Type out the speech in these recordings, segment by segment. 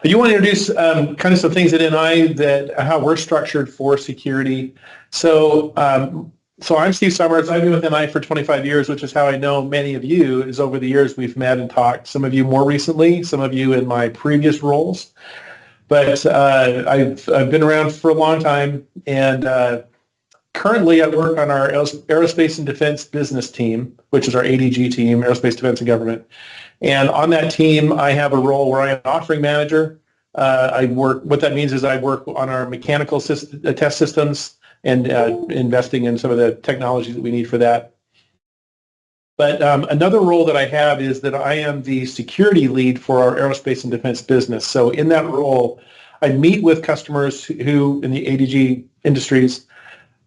You want to introduce kind of some things at NI that how we're structured for security. So, so I'm Steve Summers. I've been with NI for 25 years, which is how I know many of you. Is over the years we've met and talked. Some of you more recently, some of you in my previous roles. But I've been around for a long time, and currently I work on our aerospace and defense business team, which is our ADG team, Aerospace, Defense, and Government. And on that team, I have a role where I'm an offering manager. What that means is I work on our mechanical test systems and investing in some of the technologies that we need for that. But another role that I have is that I am the security lead for our aerospace and defense business. So in that role, I meet with customers who in the ADG industries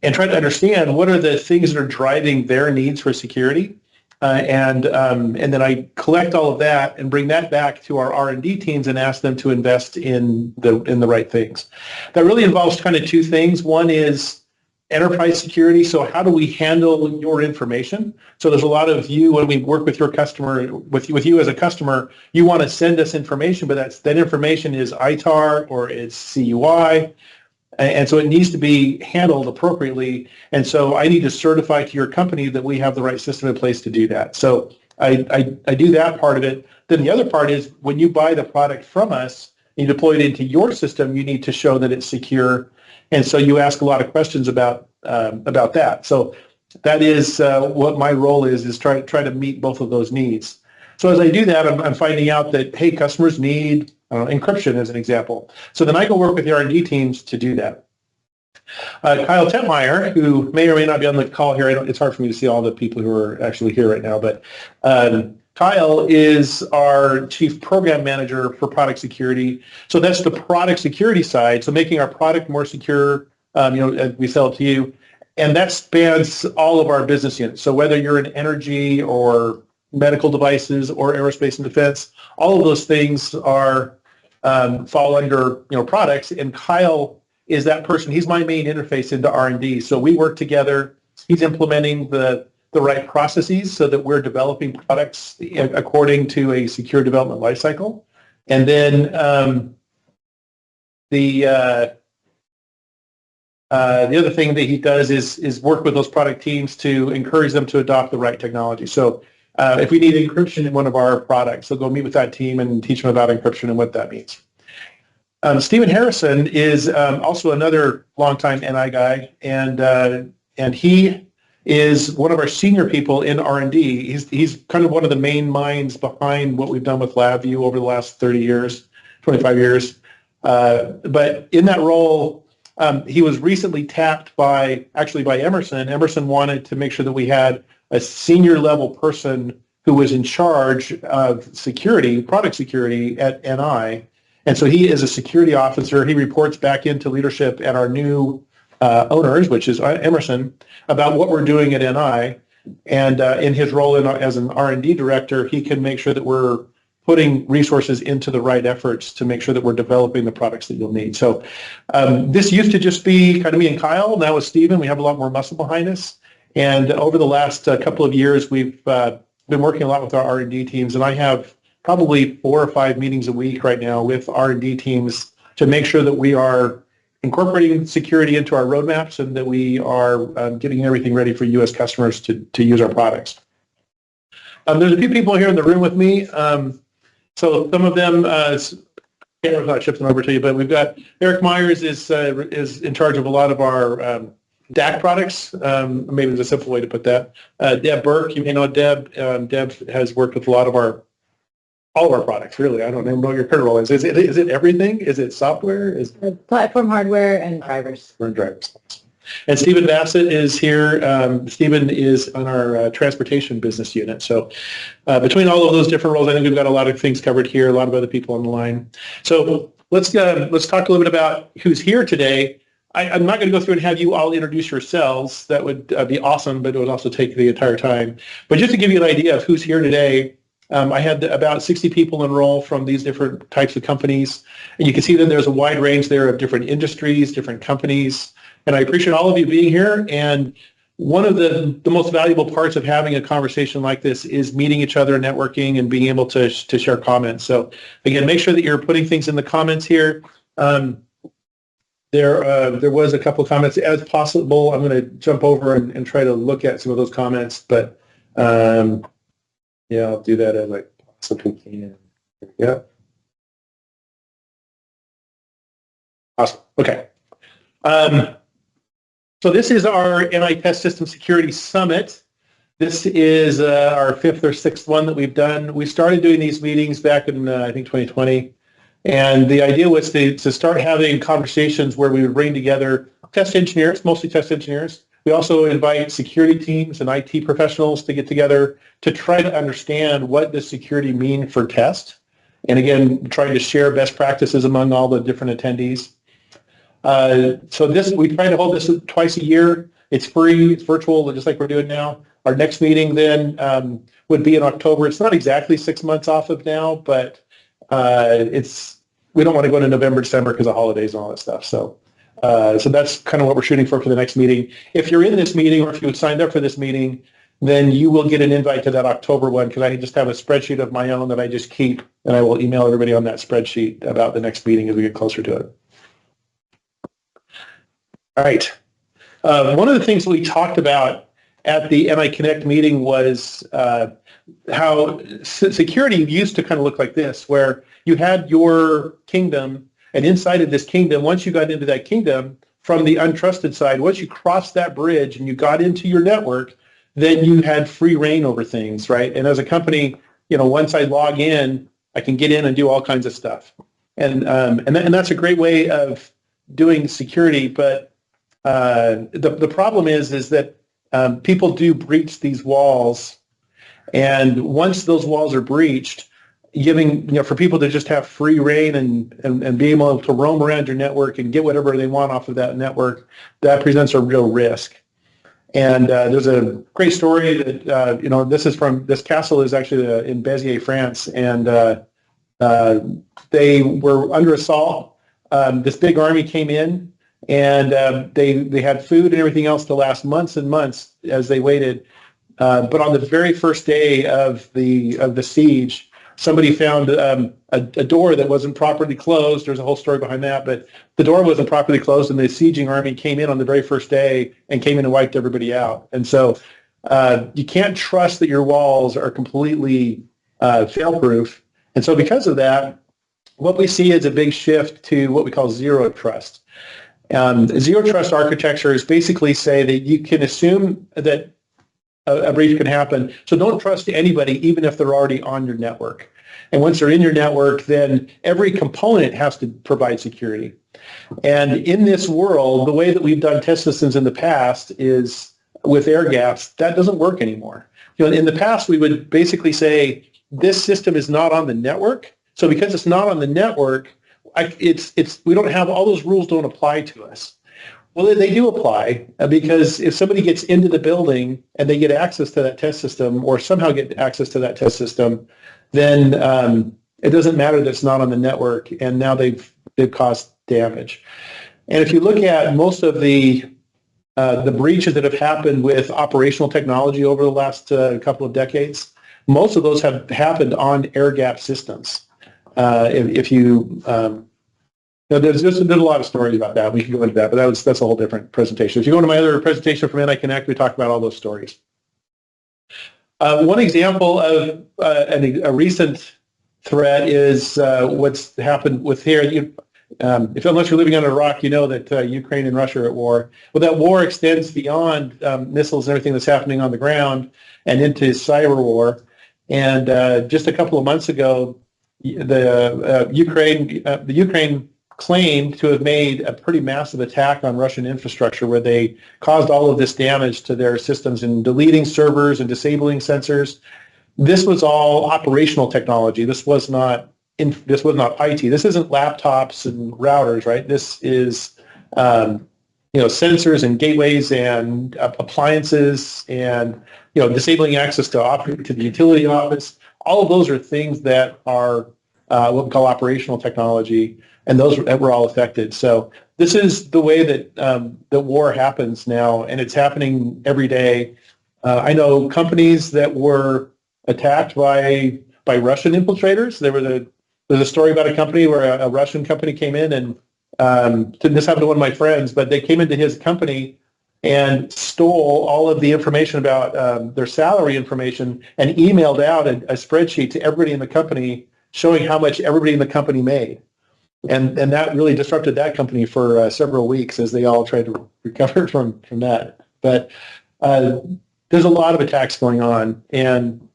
and try to understand what are the things that are driving their needs for security. And then I collect all of that and bring that back to our R&D teams and ask them to invest in the right things. That really involves kind of two things. One is enterprise security. So how do we handle your information? So there's a lot of you when we work with your customer, with you as a customer, you want to send us information, but that information is ITAR or it's CUI. And so it needs to be handled appropriately. And so I need to certify to your company that we have the right system in place to do that. So I do that part of it. Then the other part is when you buy the product from us and you deploy it into your system, you need to show that it's secure. And so you ask a lot of questions about that. So that is what my role is try to meet both of those needs. So as I do that, I'm finding out that, hey, customers need encryption as an example. So then I go work with the R&D teams to do that. Kyle Tetmeyer, who may or may not be on the call here, it's hard for me to see all the people who are actually here right now, but Kyle is our Chief Program Manager for Product Security. So that's the product security side, so making our product more secure, as we sell it to you. And that spans all of our business units. So whether you're in energy or medical devices or aerospace and defense, all of those things are fall under products, and Kyle is that person. He's my main interface into R&D. So we work together. He's implementing the right processes so that we're developing products according to a secure development lifecycle. And then the other thing that he does is work with those product teams to encourage them to adopt the right technology. So if we need encryption in one of our products, so go meet with that team and teach them about encryption and what that means. Stephen Harrison is also another longtime NI guy, and he is one of our senior people in R&D. He's kind of one of the main minds behind what we've done with LabVIEW over the last 30 years, 25 years. But in that role, he was recently tapped by Emerson. Emerson wanted to make sure that we had a senior level person who was in charge of security, product security at NI. And so he is a security officer. He reports back into leadership at our new owners, which is Emerson, about what we're doing at NI. And in his role as an R&D director, he can make sure that we're putting resources into the right efforts to make sure that we're developing the products that you'll need. So this used to just be kind of me and Kyle. Now with Stephen, we have a lot more muscle behind us. And over the last couple of years, we've been working a lot with our R&D teams, and I have probably 4 or 5 meetings a week right now with R&D teams to make sure that we are incorporating security into our roadmaps and that we are getting everything ready for U.S. customers to use our products. There's a few people here in the room with me. So some of them, camera's not shifting over to you, but we've got Eric Myers is in charge of a lot of our DAC products, maybe there's a simple way to put that. Deb Burke, you may know Deb. Deb has worked with all of our products, really. I don't even know what your current role is. Is it everything? Is it software? Is platform hardware and drivers. And Stephen Bassett is here. Stephen is on our transportation business unit. So between all of those different roles, I think we've got a lot of things covered here, a lot of other people on the line. So let's talk a little bit about who's here today. I'm not going to go through and have you all introduce yourselves. That would be awesome, but it would also take the entire time. But just to give you an idea of who's here today, I had about 60 people enroll from these different types of companies. And you can see that there's a wide range there of different industries, different companies. And I appreciate all of you being here. And one of the most valuable parts of having a conversation like this is meeting each other, networking, and being able to share comments. So again, make sure that you're putting things in the comments here. There was a couple of comments. As possible, I'm going to jump over and try to look at some of those comments, but yeah, I'll do that as I possibly can. Yeah. Awesome. Okay. So this is our NI Test System Security Summit. This is our 5th or 6th one that we've done. We started doing these meetings back in, I think, 2020. And the idea was to start having conversations where we would bring together test engineers, mostly test engineers. We also invite security teams and IT professionals to get together to try to understand what does security mean for test. And again, trying to share best practices among all the different attendees. So we try to hold this twice a year. It's free, it's virtual, just like we're doing now. Our next meeting then would be in October. It's not exactly 6 months off of now, but we don't want to go into November, December because of holidays and all that stuff. So that's kind of what we're shooting for the next meeting. If you're in this meeting or if you signed up for this meeting, then you will get an invite to that October one because I just have a spreadsheet of my own that I just keep, and I will email everybody on that spreadsheet about the next meeting as we get closer to it. All right. One of the things we talked about at the NI Connect meeting was how security used to kind of look like this, where you had your kingdom, and inside of this kingdom, once you got into that kingdom, from the untrusted side, once you crossed that bridge and you got into your network, then you had free reign over things, right? And as a company, once I log in, I can get in and do all kinds of stuff. And that's a great way of doing security, but the problem is that people do breach these walls, and once those walls are breached, giving for people to just have free reign and be able to roam around your network and get whatever they want off of that network, that presents a real risk. And there's a great story that this castle is actually in Béziers, France, and they were under assault. This big army came in, and they had food and everything else to last months and months as they waited. But on the very first day of the siege, somebody found a door that wasn't properly closed. There's a whole story behind that, but the door wasn't properly closed, and the sieging army came in on the very first day and came in and wiped everybody out. And so you can't trust that your walls are completely fail-proof. And so because of that, what we see is a big shift to what we call zero trust. Zero trust architectures basically say that you can assume that a breach can happen. So don't trust anybody, even if they're already on your network. And once they're in your network, then every component has to provide security. And in this world, the way that we've done test systems in the past is with air gaps. That doesn't work anymore. In the past, we would basically say, this system is not on the network. So because it's not on the network, we don't have, all those rules don't apply to us. Well, they do apply because if somebody gets into the building and they get access to that test system or somehow get access to that test system, then it doesn't matter that it's not on the network, and now they've caused damage. And if you look at most of the breaches that have happened with operational technology over the last couple of decades, most of those have happened on air-gap systems. There's a lot of stories about that. We can go into that, but that's a whole different presentation. If you go to my other presentation from NI Connect, we talk about all those stories. One example of a recent threat is what's happened with here. Unless you're living under a rock, you know that Ukraine and Russia are at war. Well, that war extends beyond missiles and everything that's happening on the ground and into cyber war. And just a couple of months ago, the Ukraine claimed to have made a pretty massive attack on Russian infrastructure where they caused all of this damage to their systems and deleting servers and disabling sensors. This was all operational technology. This was not IT. This isn't laptops and routers, right? This is sensors and gateways and appliances and disabling access to the utility office. All of those are things that are what we call operational technology, and those were all affected. So this is the way that that war happens now, and it's happening every day. I know companies that were attacked by Russian infiltrators. There's a story about a company where a Russian company came in and this happened to one of my friends, but they came into his company and stole all of the information about their salary information and emailed out a spreadsheet to everybody in the company showing how much everybody in the company made. And that really disrupted that company for several weeks as they all tried to recover from that. But there's a lot of attacks going on. And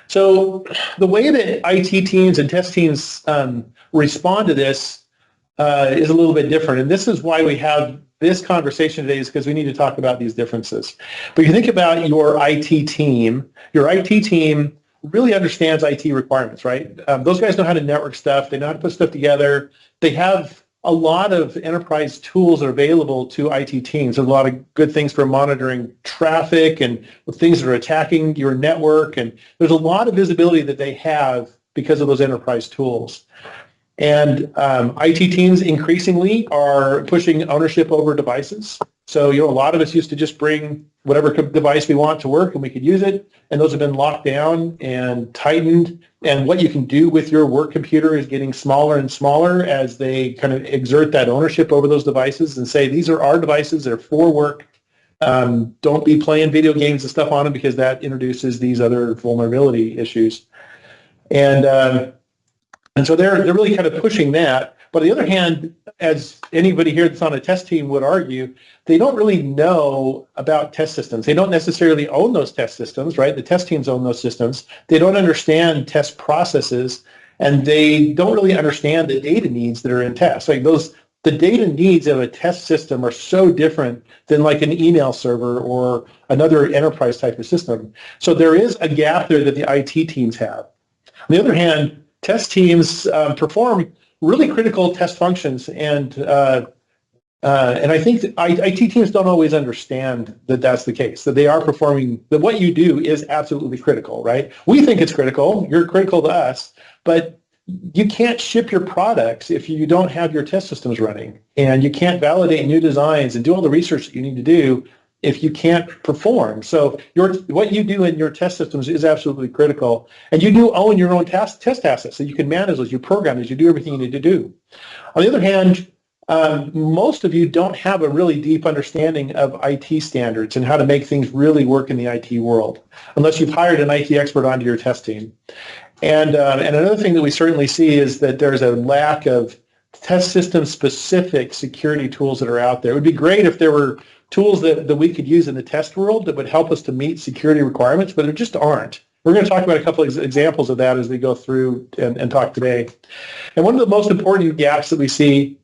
so the way that IT teams and test teams respond to this is a little bit different. And this is why we have this conversation today, is because we need to talk about these differences. But you think about your IT team really understands IT requirements, right? Those guys know how to network stuff. They know how to put stuff together. They have a lot of enterprise tools that are available to IT teams. There's a lot of good things for monitoring traffic and things that are attacking your network. And there's a lot of visibility that they have because of those enterprise tools. And IT teams increasingly are pushing ownership over devices. So, a lot of us used to just bring whatever device we want to work and we could use it. And those have been locked down and tightened. And what you can do with your work computer is getting smaller and smaller as they kind of exert that ownership over those devices and say, these are our devices, they're for work. Don't be playing video games and stuff on them because that introduces these other vulnerability issues. And so they're really kind of pushing that. But on the other hand, as anybody here that's on a test team would argue, they don't really know about test systems. They don't necessarily own those test systems, right? The test teams own those systems. They don't understand test processes, and they don't really understand the data needs that are in tests. The data needs of a test system are so different than like an email server or another enterprise type of system. So there is a gap there that the IT teams have. On the other hand, test teams perform really critical test functions, and I think that IT teams don't always understand that that's the case, that they are performing, that what you do is absolutely critical, right? We think it's critical, you're critical to us, but you can't ship your products if you don't have your test systems running, and you can't validate new designs and do all the research that you need to do if you can't perform. So what you do in your test systems is absolutely critical. And you do own your own test assets, so you can manage those, you program those, you do everything you need to do. On the other hand, most of you don't have a really deep understanding of IT standards and how to make things really work in the IT world, unless you've hired an IT expert onto your test team. And another thing that we certainly see is that there's a lack of test system specific security tools that are out there. It would be great if there were tools that we could use in the test world that would help us to meet security requirements, but there just aren't. We're going to talk about a couple of examples of that as we go through and talk today. And one of the most important gaps that we see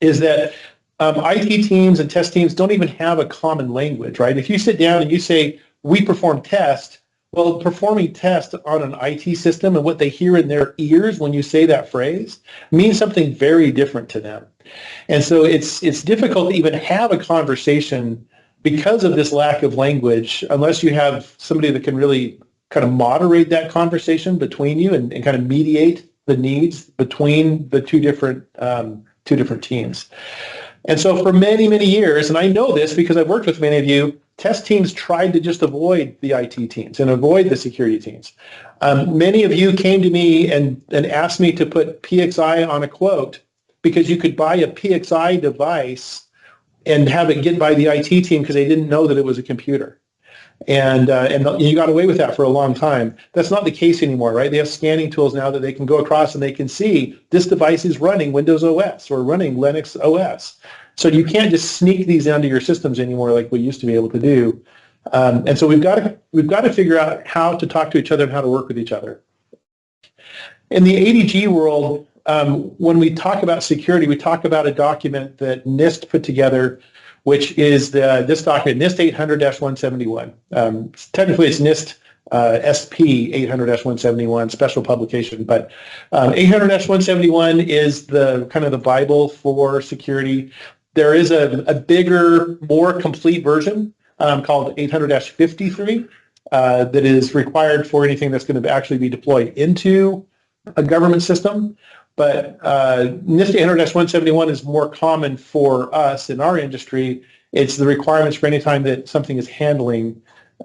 is that IT teams and test teams don't even have a common language, right? If you sit down and you say, we perform tests, well, performing tests on an IT system and what they hear in their ears when you say that phrase means something very different to them. And so it's difficult to even have a conversation because of this lack of language, unless you have somebody that can really kind of moderate that conversation between you and kind of mediate the needs between the two different teams. And so for many, many years, and I know this because I've worked with many of you, test teams tried to just avoid the IT teams and avoid the security teams. Many of you came to me and asked me to put PXI on a quote because you could buy a PXI device and have it get by the IT team because they didn't know that it was a computer. And you got away with that for a long time. That's not the case anymore, right? They have scanning tools now that they can go across and they can see this device is running Windows OS or running Linux OS. So you can't just sneak these onto your systems anymore like we used to be able to do. And so we've got to figure out how to talk to each other and how to work with each other. In the ADG world, when we talk about security, we talk about a document that NIST put together, which is this document, NIST 800-171. Technically, it's NIST SP 800-171, special publication, but 800-171 is the kind of the Bible for security. There is a bigger, more complete version called 800-53 that is required for anything that's going to actually be deployed into a government system, but NIST 800-171 is more common for us in our industry. It's the requirements for any time that something is handling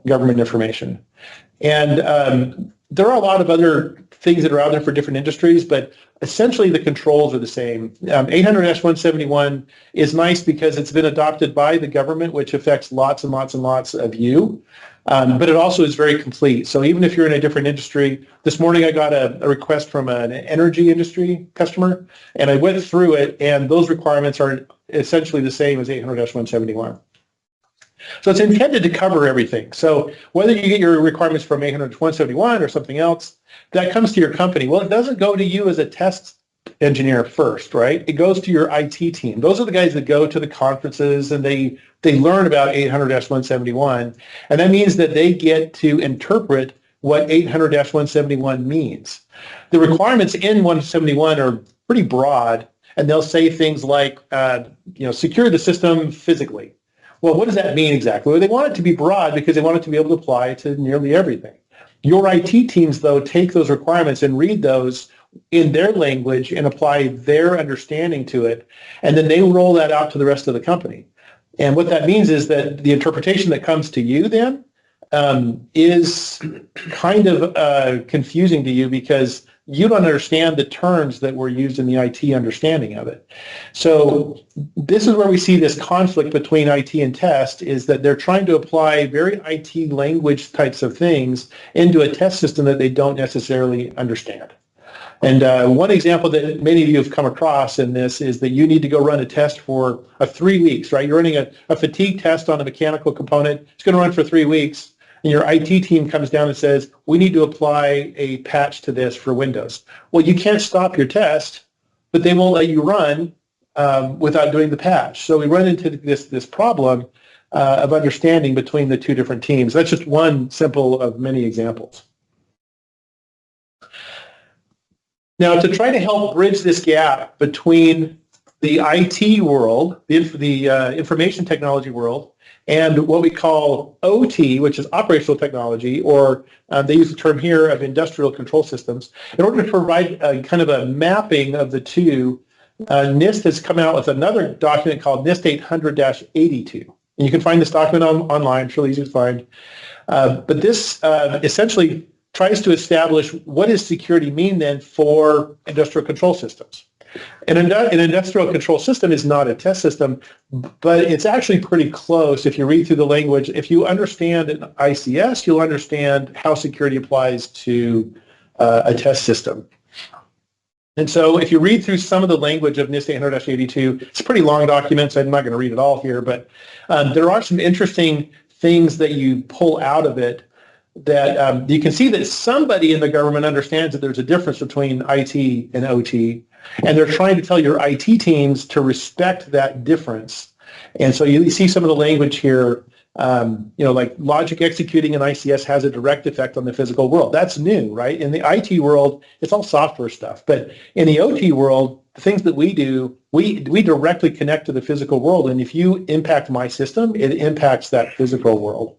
government information. And there are a lot of other things that are out there for different industries, but essentially the controls are the same. 800-171 is nice because it's been adopted by the government, which affects lots and lots and lots of you. But it also is very complete. So even if you're in a different industry, this morning I got a request from an energy industry customer, and I went through it, and those requirements are essentially the same as 800-171. So it's intended to cover everything. So whether you get your requirements from 800-171 or something else, that comes to your company. Well, it doesn't go to you as a test engineer first, right? It goes to your IT team. Those are the guys that go to the conferences and they learn about 800-171. And that means that they get to interpret what 800-171 means. The requirements in 171 are pretty broad, and they'll say things like, secure the system physically. Well, what does that mean exactly? Well, they want it to be broad because they want it to be able to apply to nearly everything. Your IT teams, though, take those requirements and read those in their language and apply their understanding to it, and then they roll that out to the rest of the company. And what that means is that the interpretation that comes to you then is kind of confusing to you because you don't understand the terms that were used in the IT understanding of it. So this is where we see this conflict between IT and test, is that they're trying to apply very IT language types of things into a test system that they don't necessarily understand. And one example that many of you have come across in this is that you need to go run a test for 3 weeks, right? You're running a fatigue test on a mechanical component. It's going to run for 3 weeks. And your IT team comes down and says, we need to apply a patch to this for Windows. Well, you can't stop your test, but they won't let you run without doing the patch. So we run into this problem of understanding between the two different teams. That's just one simple of many examples. Now, to try to help bridge this gap between the IT world, the information technology world, and what we call OT, which is operational technology, or they use the term here of industrial control systems. In order to provide a kind of a mapping of the two, NIST has come out with another document called NIST 800-82. And you can find this document online, it's really easy to find. But this essentially tries to establish what does security mean then for industrial control systems. An industrial control system is not a test system, but it's actually pretty close if you read through the language. If you understand an ICS, you'll understand how security applies to a test system. And so if you read through some of the language of NIST 800-82, it's a pretty long document, so I'm not going to read it all here, but there are some interesting things that you pull out of it that you can see that somebody in the government understands that there's a difference between IT and OT, and they're trying to tell your IT teams to respect that difference. And so you see some of the language here, like logic executing in ICS has a direct effect on the physical world. That's new, right? In the IT world, it's all software stuff. But in the OT world, the things that we do, we directly connect to the physical world. And if you impact my system, it impacts that physical world.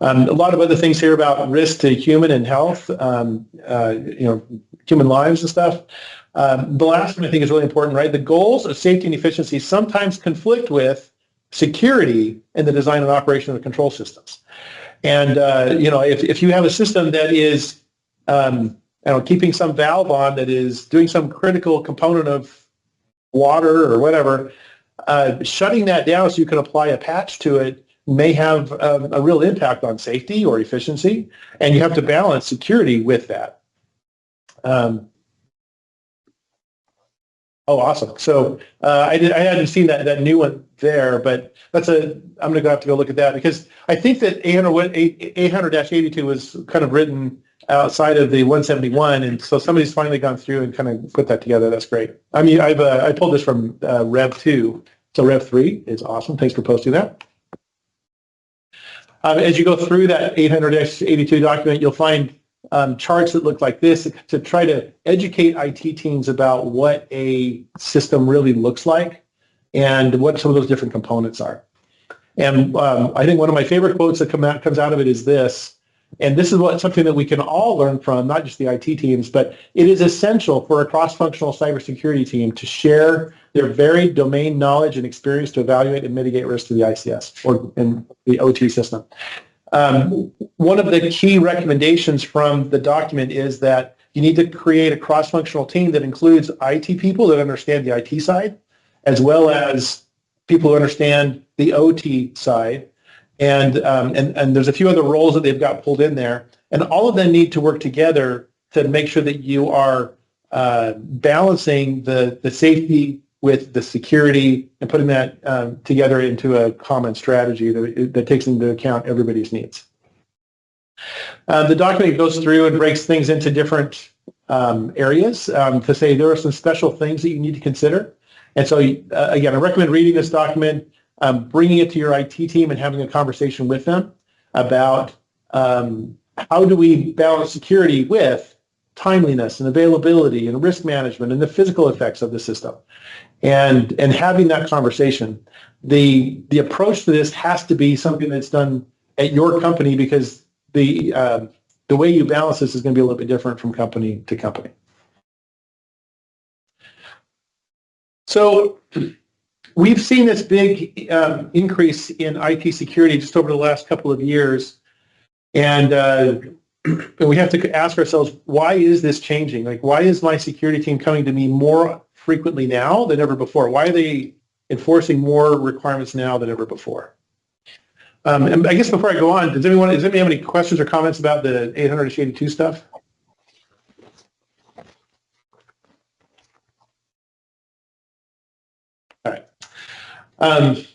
A lot of other things here about risk to human and health, human lives and stuff. The last one I think is really important, right? The goals of safety and efficiency sometimes conflict with security in the design and operation of control systems. And, if you have a system that is, keeping some valve on that is doing some critical component of water or whatever, shutting that down so you can apply a patch to it may have a real impact on safety or efficiency, and you have to balance security with that. Awesome. So I hadn't seen that new one there, but I'm going to have to go look at that because I think that 800-82 was kind of written outside of the 171, and so somebody's finally gone through and kind of put that together. That's great. I mean, I pulled this from Rev 2, so Rev 3 is awesome. Thanks for posting that. As you go through that 800-82 document, you'll find charts that look like this to try to educate IT teams about what a system really looks like and what some of those different components are. And I think one of my favorite quotes that comes out of it is this. And this is something that we can all learn from, not just the IT teams, but it is essential for a cross-functional cybersecurity team to share their varied domain knowledge and experience to evaluate and mitigate risk to the ICS or in the OT system. One of the key recommendations from the document is that you need to create a cross-functional team that includes IT people that understand the IT side, as well as people who understand the OT side. And there's a few other roles that they've got pulled in there. And all of them need to work together to make sure that you are balancing the safety with the security and putting that together into a common strategy that takes into account everybody's needs. The document goes through and breaks things into different areas to say there are some special things that you need to consider. And so, again, I recommend reading this document, bringing it to your IT team and having a conversation with them about how do we balance security with timeliness and availability and risk management and the physical effects of the system. And having that conversation. The approach to this has to be something that's done at your company because the way you balance this is going to be a little bit different from company to company. So we've seen this big increase in IT security just over the last couple of years, and we have to ask ourselves, why is this changing? Like, why is my security team coming to me more frequently now than ever before? Why are they enforcing more requirements now than ever before? And I guess before I go on, does anybody have any questions or comments about the 800-82 stuff? All right.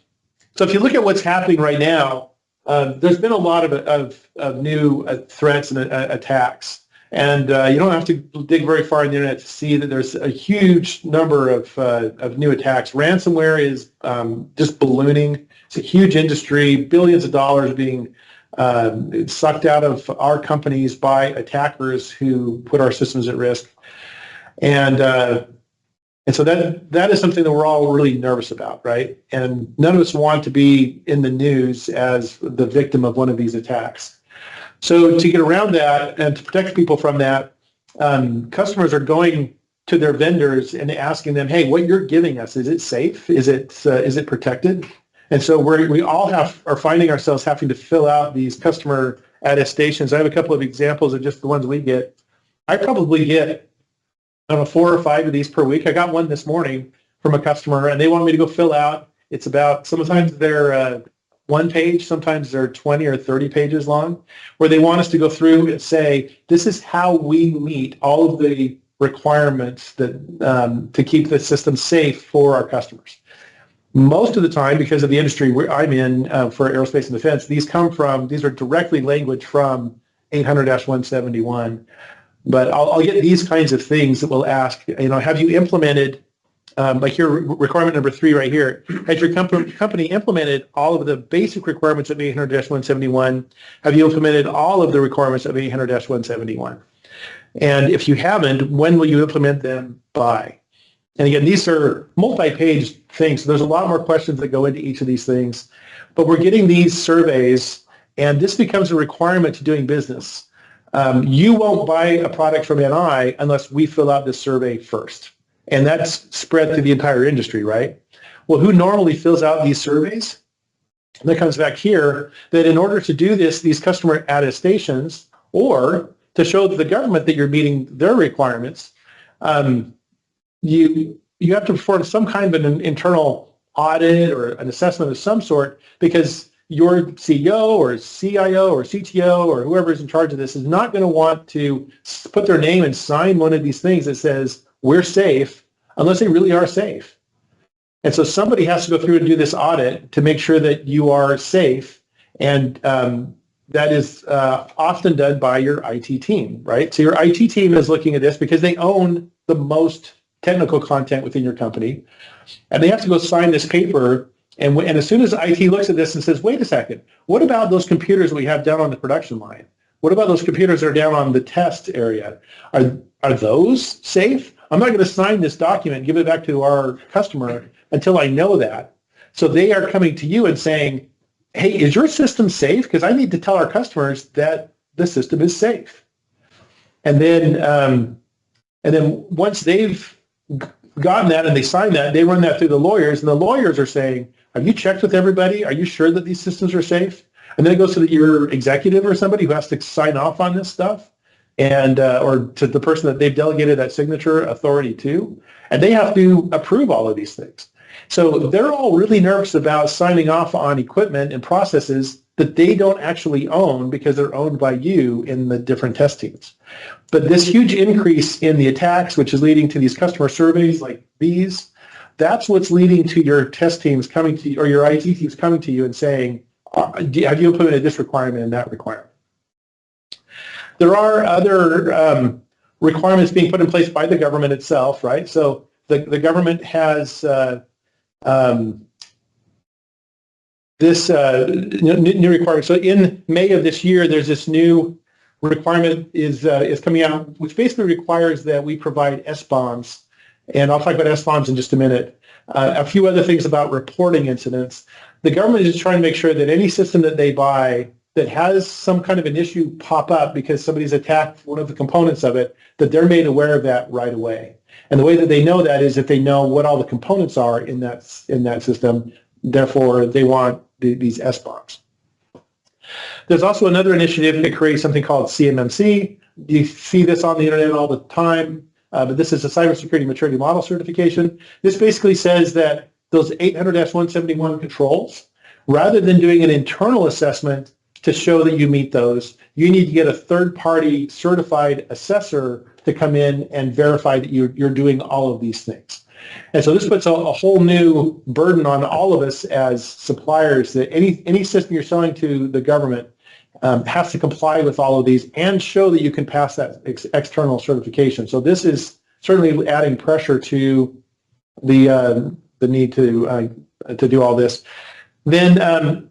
So if you look at what's happening right now, there's been a lot of new threats and attacks. And you don't have to dig very far on the internet to see that there's a huge number of new attacks. Ransomware is just ballooning. It's a huge industry, billions of dollars being sucked out of our companies by attackers who put our systems at risk. And so that is something that we're all really nervous about, right? And none of us want to be in the news as the victim of one of these attacks. So to get around that and to protect people from that, customers are going to their vendors and asking them, "Hey, what you're giving us, is it safe? Is it protected?" And so we all are finding ourselves having to fill out these customer attestations. I have a couple of examples of just the ones we get. I probably get, I don't know, 4 or 5 of these per week. I got one this morning from a customer, and they want me to go fill out. It's about, sometimes they're 1 page, sometimes they're 20 or 30 pages long, where they want us to go through and say, this is how we meet all of the requirements that to keep the system safe for our customers. Most of the time, because of the industry I'm in for aerospace and defense, these are directly language from 800-171. But I'll get these kinds of things that will ask, have you implemented, like here, requirement number 3 right here, has your company implemented all of the basic requirements of 800-171? Have you implemented all of the requirements of 800-171? And if you haven't, when will you implement them by? And again, these are multi-page things, so there's a lot more questions that go into each of these things. But we're getting these surveys, and this becomes a requirement to doing business. You won't buy a product from NI unless we fill out this survey first. And that's spread through the entire industry, right? Well, who normally fills out these surveys? And that comes back here, that in order to do this, these customer attestations, or to show the government that you're meeting their requirements, you have to perform some kind of an internal audit or an assessment of some sort, because your CEO or CIO or CTO or whoever is in charge of this is not going to want to put their name and sign one of these things that says we're safe unless they really are safe. And so somebody has to go through and do this audit to make sure that you are safe, and that is often done by your IT team, right? So your IT team is looking at this because they own the most technical content within your company, and they have to go sign this paper. And as soon as IT looks at this and says, wait a second, what about those computers we have down on the production line? What about those computers that are down on the test area? Are those safe? I'm not going to sign this document and give it back to our customer until I know that. So they are coming to you and saying, hey, is your system safe? Because I need to tell our customers that the system is safe. And then once they've gotten that and they sign that, they run that through the lawyers, and the lawyers are saying, have you checked with everybody? Are you sure that these systems are safe? And then it goes to your executive or somebody who has to sign off on this stuff, and or to the person that they've delegated that signature authority to, and they have to approve all of these things. So they're all really nervous about signing off on equipment and processes that they don't actually own because they're owned by you in the different test teams. But this huge increase in the attacks, which is leading to these customer surveys like these, that's what's leading to your test teams coming to you, or your IT teams coming to you and saying, have you implemented this requirement and that requirement? There are other requirements being put in place by the government itself, right? So the government has this new requirement. So in May of this year, there's this new requirement is coming out, which basically requires that we provide SBOMs, and I'll talk about SBOMs in just a minute. A few other things about reporting incidents. The government is trying to make sure that any system that they buy that has some kind of an issue pop up because somebody's attacked one of the components of it, that they're made aware of that right away. And the way that they know that is if they know what all the components are in that system. Therefore, they want these SBOMs. There's also another initiative to create something called CMMC. You see this on the internet all the time, but this is a Cybersecurity Maturity Model Certification. This basically says that those 800-171 controls, rather than doing an internal assessment to show that you meet those, you need to get a third-party certified assessor to come in and verify that you're doing all of these things. And so this puts a whole new burden on all of us as suppliers, that any system you're selling to the government has to comply with all of these and show that you can pass that external certification. So this is certainly adding pressure to the need to do all this. Then kind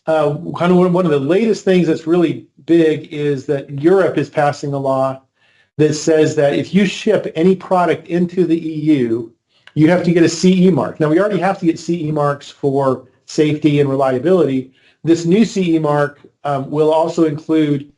of one of the latest things that's really big is that Europe is passing a law that says that if you ship any product into the EU, you have to get a CE mark. Now, we already have to get CE marks for safety and reliability. This new CE mark will also include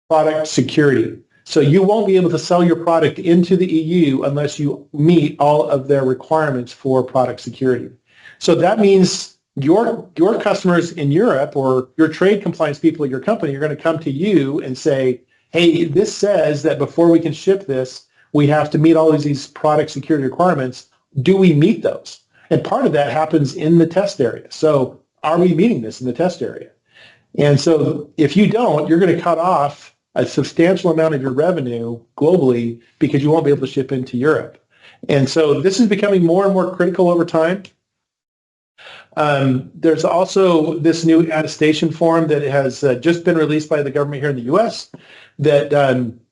product security. So you won't be able to sell your product into the EU unless you meet all of their requirements for product security. So that means your customers in Europe, or your trade compliance people at your company, are going to come to you and say, hey, this says that before we can ship this, we have to meet all of these product security requirements. Do we meet those? And part of that happens in the test area. So are we meeting this in the test area? And so if you don't, you're going to cut off a substantial amount of your revenue globally because you won't be able to ship into Europe. And so this is becoming more and more critical over time. There's also this new attestation form that has just been released by the government here in the U.S. that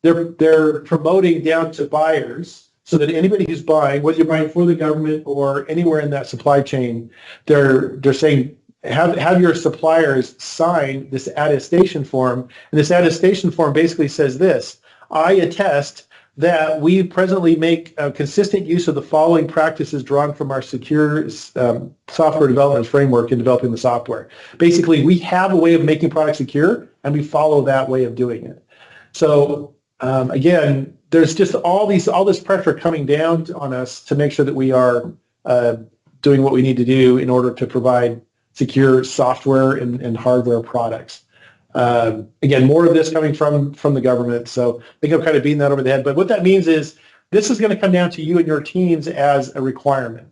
they're promoting down to buyers, so that anybody who's buying, whether you're buying for the government or anywhere in that supply chain, they're saying have your suppliers sign this attestation form. And this attestation form basically says this: I attest that we presently make consistent use of the following practices drawn from our secure software development framework in developing the software. Basically, we have a way of making products secure, and we follow that way of doing it. So again, there's just all this pressure coming down on us to make sure that we are doing what we need to do in order to provide secure software and hardware products. Again, more of this coming from the government. So I think I'm kind of beating that over the head. But what that means is this is going to come down to you and your teams as a requirement.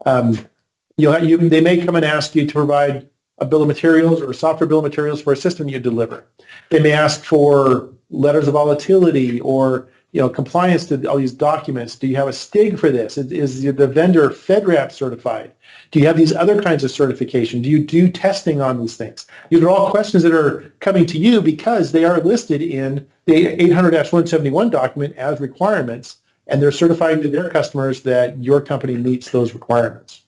They may come and ask you to provide a bill of materials or a software bill of materials for a system you deliver. They may ask for letters of volatility or compliance to all these documents. Do you have a STIG for this? Is the vendor FedRAMP certified? Do you have these other kinds of certification? Do you do testing on these things? These are all questions that are coming to you because they are listed in the 800-171 document as requirements, and they're certifying to their customers that your company meets those requirements.